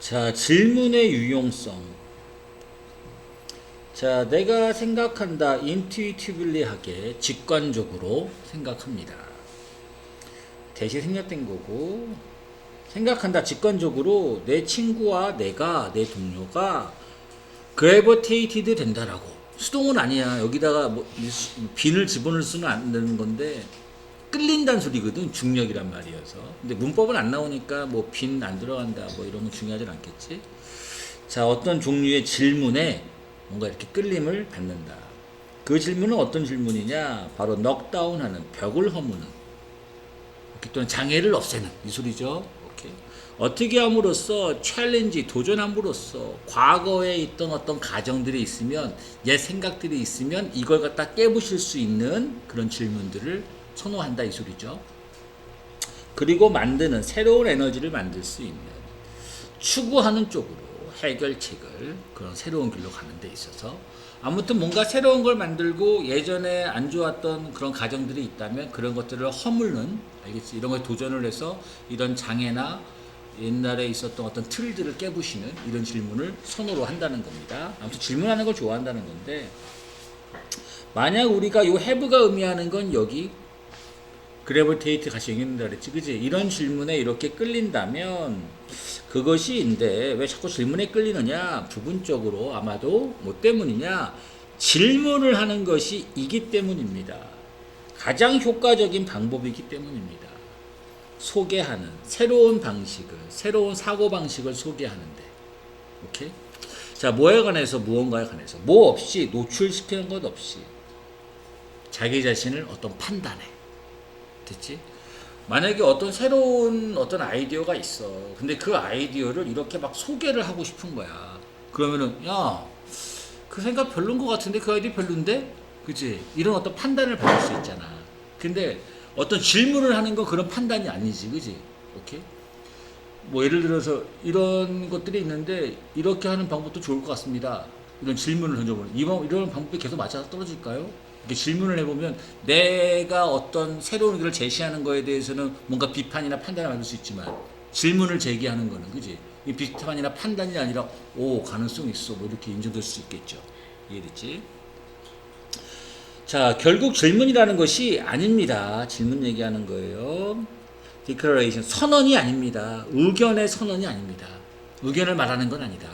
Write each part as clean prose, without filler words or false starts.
자, 질문의 유용성. 자, 내가 생각한다. intuitively 하게 직관적으로 생각합니다. 대시 생략된 거고, 생각한다. 직관적으로 내 친구와 내가, 내 동료가 gravitated 된다라고. 수동은 아니야. 여기다가 뭐 빈을 집어넣을 수는 안 되는 건데 끌린다는 소리거든. 중력이란 말이어서. 근데 문법은 안 나오니까 뭐 빈 안 들어간다 뭐 이런 건 중요하진 않겠지. 자, 어떤 종류의 질문에 뭔가 이렇게 끌림을 받는다. 그 질문은 어떤 질문이냐? 바로 넉다운하는, 벽을 허무는, 또는 장애를 없애는 이 소리죠. 오케이. 어떻게 함으로써 챌린지, 도전함으로써 과거에 있던 어떤 가정들이 있으면, 옛 생각들이 있으면 이걸 갖다 깨부실 수 있는 그런 질문들을 선호한다 이 소리죠. 그리고 만드는, 새로운 에너지를 만들 수 있는, 추구하는 쪽으로 해결책을 그런 새로운 길로 가는 데 있어서 아무튼 뭔가 새로운 걸 만들고 예전에 안 좋았던 그런 가정들이 있다면 그런 것들을 허물는, 알겠지? 이런 거에 도전을 해서 이런 장애나 옛날에 있었던 어떤 틀들을 깨부시는 이런 질문을 선호로 한다는 겁니다. 아무튼 질문하는 걸 좋아한다는 건데, 만약 우리가 요 have가 의미하는 건 여기 그래비테이트 같이 연결된다 그랬지, 그지? 이런 질문에 이렇게 끌린다면 그것이인데 왜 자꾸 질문에 끌리느냐? 부분적으로 아마도 뭐 때문이냐? 질문을 하는 것이 이기 때문입니다. 가장 효과적인 방법이기 때문입니다. 소개하는 새로운 방식을, 새로운 사고 방식을 소개하는데, 오케이? 자, 뭐에 관해서, 무언가에 관해서 뭐 없이, 노출시키는 것 없이 자기 자신을 어떤 판단해. 됐지? 만약에 어떤 새로운 어떤 아이디어가 있어. 근데 그 아이디어를 이렇게 막 소개를 하고 싶은 거야. 그러면은, 야, 그 생각 별론 것 같은데 그 아이디어 별론데? 그치? 이런 어떤 판단을 받을 수 있잖아. 근데 어떤 질문을 하는 건 그런 판단이 아니지. 그치? 오케이? 뭐 예를 들어서 이런 것들이 있는데 이렇게 하는 방법도 좋을 것 같습니다. 이런 질문을 던져보는. 이런 방법이 계속 맞아서 떨어질까요? 이렇게 질문을 해보면 내가 어떤 새로운 길을 제시하는 거에 대해서는 뭔가 비판이나 판단을 받을 수 있지만, 질문을 제기하는 거는, 그지? 이 비판이나 판단이 아니라, 오, 가능성 있어. 뭐 이렇게 인정될 수 있겠죠. 이해됐지? 자, 결국 질문이라는 것이 아닙니다. 질문 얘기하는 거예요. declaration, 선언이 아닙니다. 의견의 선언이 아닙니다. 의견을 말하는 건 아니다.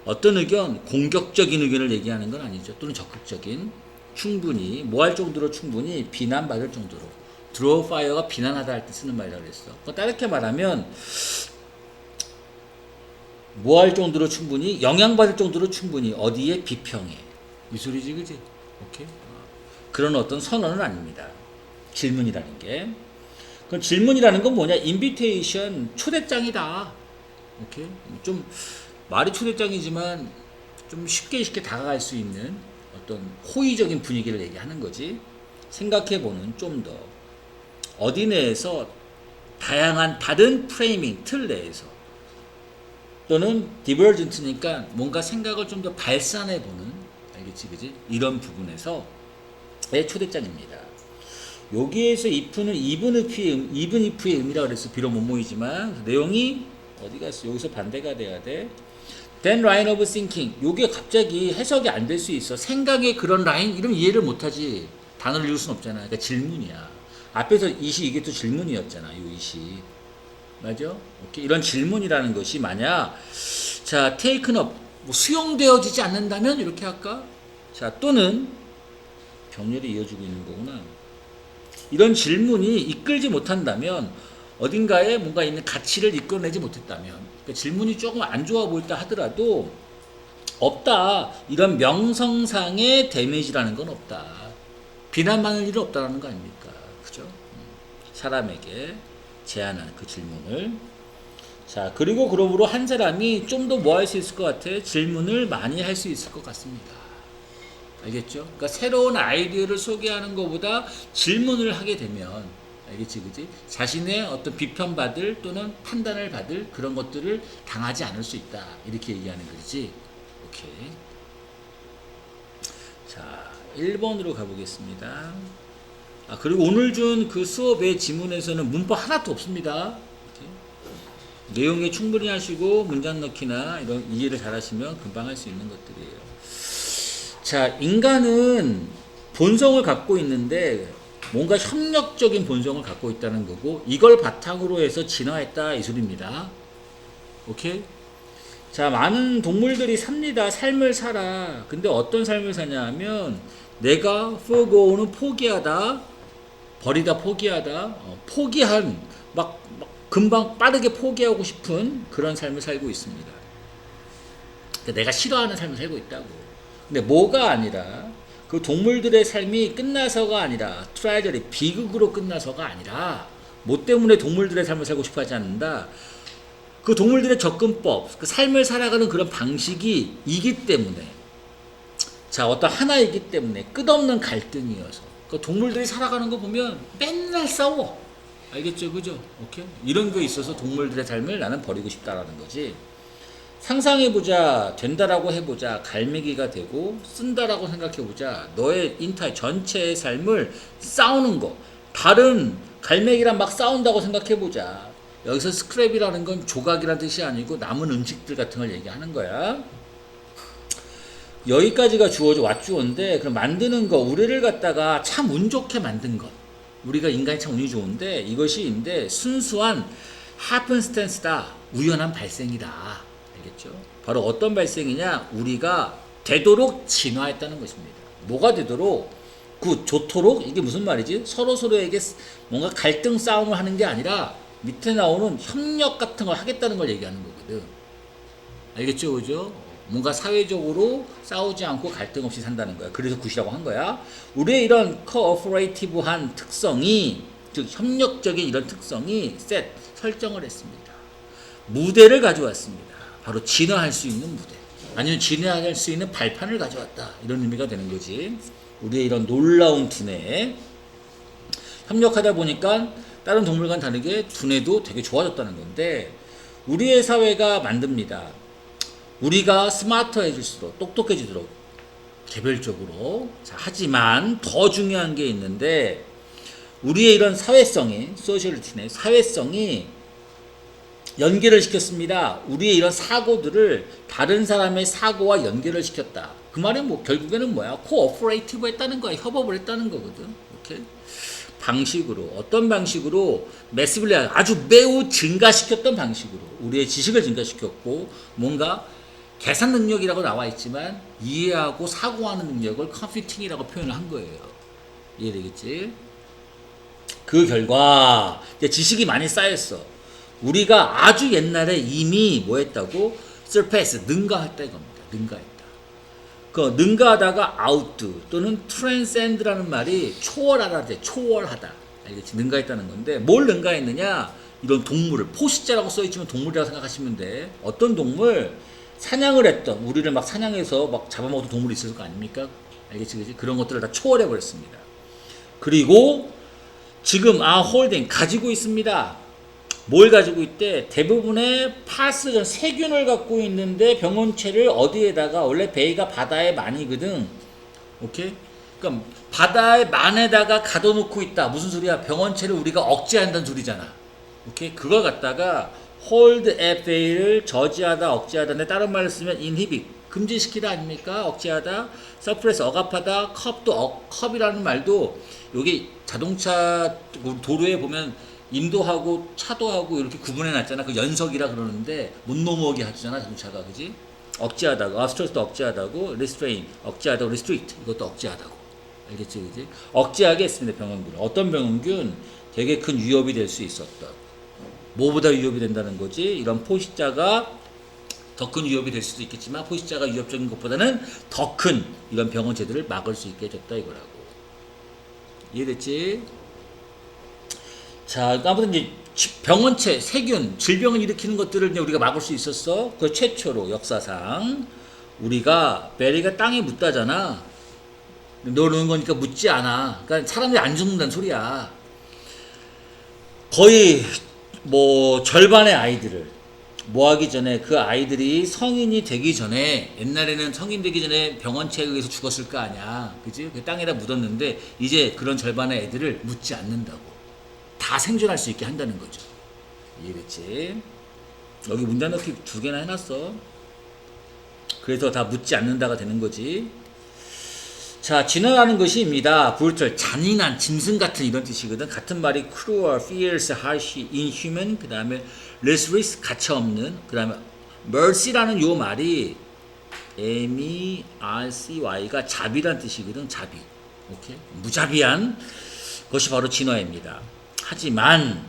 어떤 의견, 공격적인 의견을 얘기하는 건 아니죠. 또는 적극적인, 충분히, 뭐 할 정도로 충분히 비난받을 정도로. draw fire가 비난하다 할 때 쓰는 말이라고 그랬어. 다르게 말하면, 뭐 할 정도로 충분히, 영향받을 정도로 충분히, 어디에 비평해. 이 소리지, 그지? 오케이? 그런 어떤 선언은 아닙니다. 질문이라는 게. 그럼 질문이라는 건 뭐냐? 인비테이션, 초대장이다. 오케이? 좀, 말이 초대장이지만, 좀 쉽게 다가갈 수 있는 어떤 호의적인 분위기를 얘기하는 거지. 생각해보는, 좀 더 어디 내에서 다양한 다른 프레이밍 틀 내에서, 또는 디버전트니까 뭔가 생각을 좀 더 발산해보는, 알겠지, 그지? 이런 부분에서의 초대장입니다. 여기에서 if는 even if의 의미라고 그랬어. 비록 못 모이지만 내용이 어디 갔어? 여기서 반대가 돼야 돼. Then line of thinking. 요게 갑자기 해석이 안 될 수 있어. 생각의 그런 라인 이러면 이해를 못하지. 단어를 읽을 순 없잖아. 그러니까 질문이야. 앞에서 이게 또 질문이었잖아. 요 이시. 맞아? 오케이. 이런 질문이라는 것이 만약 자 taken up 뭐 수용되어지지 않는다면 이렇게 할까? 자 또는 병렬이 이어지고 있는 거구나. 이런 질문이 이끌지 못한다면 어딘가에 뭔가 있는 가치를 이끌어내지 못했다면, 그러니까 질문이 조금 안 좋아 보였다 하더라도 없다. 이런 명성상의 데미지라는 건 없다. 비난받을 일은 없다라는 거 아닙니까? 그죠? 사람에게 제안한 그 질문을. 자, 그리고 그러므로 한 사람이 좀 더 뭐 할 수 있을 것 같아? 질문을 많이 할 수 있을 것 같습니다. 알겠죠? 그러니까 새로운 아이디어를 소개하는 것보다 질문을 하게 되면, 알겠지, 그지? 자신의 어떤 비판받을 또는 판단을 받을 그런 것들을 당하지 않을 수 있다. 이렇게 얘기하는 거지. 오케이. 자, 1번으로 가보겠습니다. 그리고 오늘 준 그 수업의 지문에서는 문법 하나도 없습니다. 내용이 충분히 하시고 문장 넣기나 이런 이해를 잘 하시면 금방 할 수 있는 것들이에요. 자, 인간은 본성을 갖고 있는데 뭔가 협력적인 본성을 갖고 있다는 거고, 이걸 바탕으로 해서 진화했다 이 소리입니다. 오케이? 자, 많은 동물들이 삽니다. 삶을 살아. 근데 어떤 삶을 사냐 하면, 내가 forgo는 포기하다, 버리다 포기하다, 포기한, 막 금방 빠르게 포기하고 싶은 그런 삶을 살고 있습니다. 그러니까 내가 싫어하는 삶을 살고 있다고. 근데 뭐가 아니라, 그 동물들의 삶이 끝나서가 아니라, 트라이저리 비극으로 끝나서가 아니라, 뭐 때문에 동물들의 삶을 살고 싶어 하지 않는다. 그 동물들의 접근법, 그 삶을 살아가는 그런 방식이 이기 때문에, 자, 어떤 하나이기 때문에 끝없는 갈등이어서, 그 동물들이 살아가는 거 보면 맨날 싸워. 알겠죠? 그죠? 오케이? 이런 거 있어서 동물들의 삶을 나는 버리고 싶다라는 거지. 상상해보자, 된다라고 해보자, 갈매기가 되고, 쓴다라고 생각해보자, 너의 인타의 전체의 삶을 싸우는 거, 다른 갈매기랑 막 싸운다고 생각해보자. 여기서 스크랩이라는 건 조각이라는 뜻이 아니고 남은 음식들 같은 걸 얘기하는 거야. 여기까지가 주어져 왔주어인데, 그럼 만드는 거, 우리를 갖다가 참 운 좋게 만든 것, 우리가 인간이 참 운이 좋은데, 이것이인데 순수한 happenstance다, 우연한 발생이다. 알겠죠? 바로 어떤 발생이냐, 우리가 되도록 진화했다는 것입니다. 뭐가 되도록? 좋도록? 이게 무슨 말이지? 서로에게 뭔가 갈등 싸움을 하는 게 아니라 밑에 나오는 협력 같은 걸 하겠다는 걸 얘기하는 거거든. 알겠죠? 그죠? 뭔가 사회적으로 싸우지 않고 갈등 없이 산다는 거야. 그래서 굿이라고 한 거야. 우리의 이런 코어퍼레이티브한 특성이, 즉 협력적인 이런 특성이 설정을 했습니다. 무대를 가져왔습니다. 바로 진화할 수 있는 무대, 아니면 진화할 수 있는 발판을 가져왔다, 이런 의미가 되는 거지. 우리의 이런 놀라운 두뇌, 협력하다 보니까 다른 동물과는 다르게 두뇌도 되게 좋아졌다는 건데, 우리의 사회가 만듭니다. 우리가 스마트해질수록, 똑똑해지도록 개별적으로. 자, 하지만 더 중요한 게 있는데, 우리의 이런 사회성이, 소셜리티네, 사회성이 연결을 시켰습니다. 우리의 이런 사고들을 다른 사람의 사고와 연결을 시켰다. 그 말은 뭐 결국에는 뭐야? 코오퍼레이티브 했다는 거야. 협업을 했다는 거거든. 이렇게 방식으로, 어떤 방식으로? 매시블리, 아주 매우 증가시켰던 방식으로 우리의 지식을 증가시켰고, 뭔가 계산 능력이라고 나와 있지만 이해하고 사고하는 능력을 컴퓨팅이라고 표현을 한 거예요. 이해되겠지? 그 결과 이제 지식이 많이 쌓였어. 우리가 아주 옛날에 이미 뭐 했다고? surpass, 능가했다 이겁니다. 능가했다. 그 능가하다가 out 또는 transcend라는 말이 초월하다 돼. 초월하다. 알겠지? 능가했다는 건데, 뭘 능가했느냐? 이런 동물을, 포식자라고 써있지만 동물이라고 생각하시면 돼. 어떤 동물? 사냥을 했던, 우리를 막 사냥해서 막 잡아먹었던 동물이 있을 거 아닙니까? 알겠지? 그치? 그런 것들을 다 초월해버렸습니다. 그리고 지금 홀딩 가지고 있습니다. 뭘 가지고 있대? 대부분의 파스전, 세균을 갖고 있는데 병원체를 어디에다가, 원래 베이가 바다에 많이거든. 오케이? 그럼 바다의 만에다가 가둬놓고 있다. 무슨 소리야? 병원체를 우리가 억제한다는 소리잖아. 오케이? 그걸 갖다가 hold FA를 저지하다, 억제하다인데 다른 말을 쓰면 inhibit, 금지시키다 아닙니까? 억제하다. suppress, 억압하다. 컵이라는 말도, 여기 자동차 도로에 보면 인도하고 차도하고 이렇게 구분해 놨잖아. 그 연석이라 그러는데 못 넘어오게 하잖아, 자동차가. 그지? 억제하다고, 스트레스도 억제하다고, restrain, 억제하다고, restrict, 이것도 억제하다고. 알겠지? 그지? 억제하게 했습니다, 병원균. 어떤 병원균? 되게 큰 위협이 될 수 있었던. 뭐보다 위협이 된다는 거지? 이런 포식자가 더 큰 위협이 될 수도 있겠지만, 포식자가 위협적인 것보다는 더 큰 이런 병원체들을 막을 수 있게 해줬다 이거라고. 이해됐지? 자, 아무튼 이제 병원체, 세균, 질병을 일으키는 것들을 이제 우리가 막을 수 있었어. 그 최초로 역사상 우리가 베리가 땅에 묻다잖아. 넣는 거니까 묻지 않아. 그러니까 사람들이 안 죽는다는 소리야. 거의 뭐 절반의 아이들을 뭐 하기 전에, 그 아이들이 성인이 되기 전에, 옛날에는 성인 되기 전에 병원체에 의해서 죽었을 거 아니야. 그지? 그 땅에다 묻었는데 이제 그런 절반의 애들을 묻지 않는다고. 다 생존할 수 있게 한다는 거죠. 이해됐지? 여기 문장 넣기 2개나 해놨어. 그래서 다 묻지 않는다가 되는 거지. 자, 진화라는 것이입니다. brutal, 잔인한, 짐승 같은 이런 뜻이거든. 같은 말이 cruel, fierce, harsh, inhuman, 그 다음에 restless, 가차없는, 그 다음에 mercy라는 요 말이 M-E-R-C-Y가 자비란 뜻이거든. 자비. 오케이? 무자비한 것이 바로 진화입니다. 하지만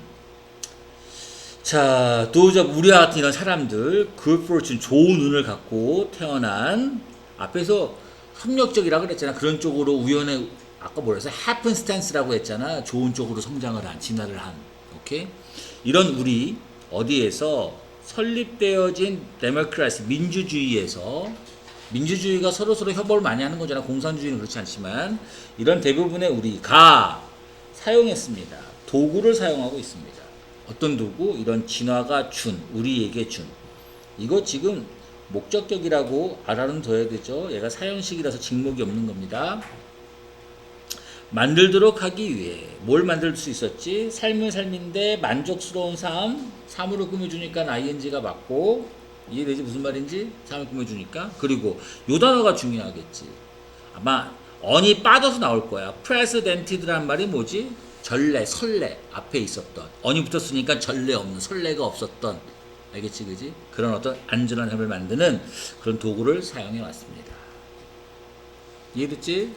자, 도적 우리와 같은 이런 사람들, good fortune, 좋은 운을 갖고 태어난, 앞에서 협력적이라고 그랬잖아. 그런 쪽으로 우연의, 아까 뭐랬어? happenstance라고 했잖아. 좋은 쪽으로 성장을 한, 진화를 한. 오케이? 이런 우리, 어디에서 설립되어진 데모크라시, 민주주의에서, 민주주의가 서로서로 협업을 많이 하는 거잖아. 공산주의는 그렇지 않지만, 이런 대부분의 우리가 사용했습니다. 도구를 사용하고 있습니다. 어떤 도구? 이런 진화가 준, 우리에게 준. 이거 지금 목적격이라고 알아는 둬야 되죠. 얘가 사형식이라서 직목이 없는 겁니다. 만들도록 하기 위해 뭘 만들 수 있었지? 삶을 삶인데 만족스러운 삶, 삶으로 꾸며주니까 ing가 맞고, 이해되지? 무슨 말인지? 삶을 꾸며주니까. 그리고 요 단어가 중요하겠지. 아마 언이 빠져서 나올 거야. president라는 말이 뭐지? 전례, 설례 앞에 있었던, 언이 붙었으니까 전례 없는, 설례가 없었던, 알겠지, 그지? 그런 어떤 안전한 삶을 만드는 그런 도구를 사용해 왔습니다. 이해됐지?